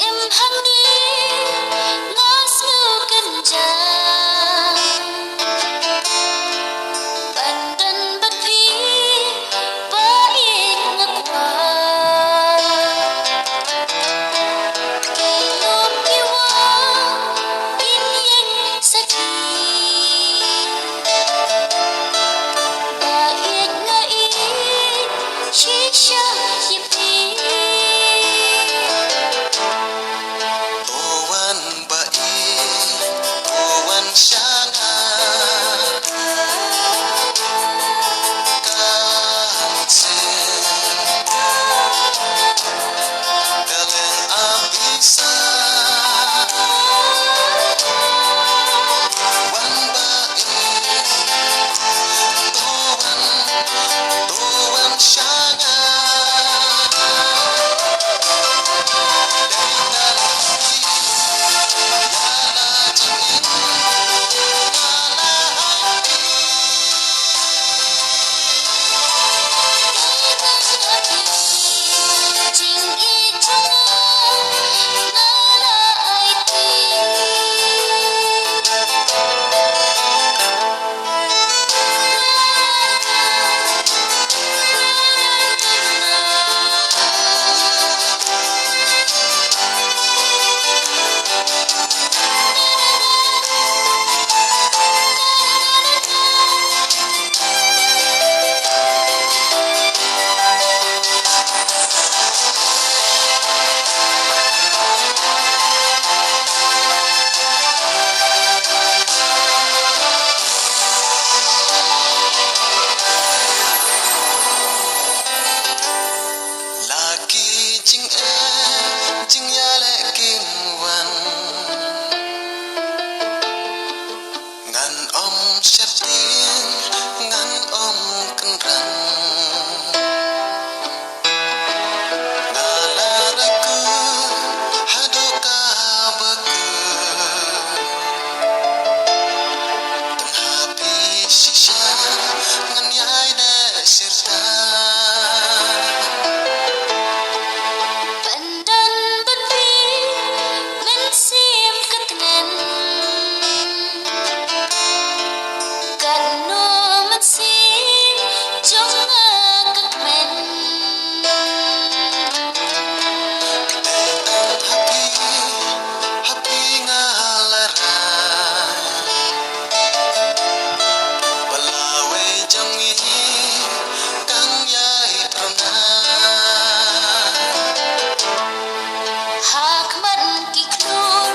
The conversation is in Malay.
im hang đi ngas nu kenjang bandan bakri baik ngakwa kelom kiwa in yang saki baik ngai shisha yipi Wan Baieid, Wan Sianga, Nongstoin, Kalen abisa, Wan Baieid, Wan Sianga, Jing ya le king wan ngan om shatin ngan om kenran ngalaraku hadoka baku dan hati shisha ngan yai de sirta bandan bakri men sim katnen kan no man sim jonga katmen happy ngalara balawe jangi kang yai prana hak man ki klur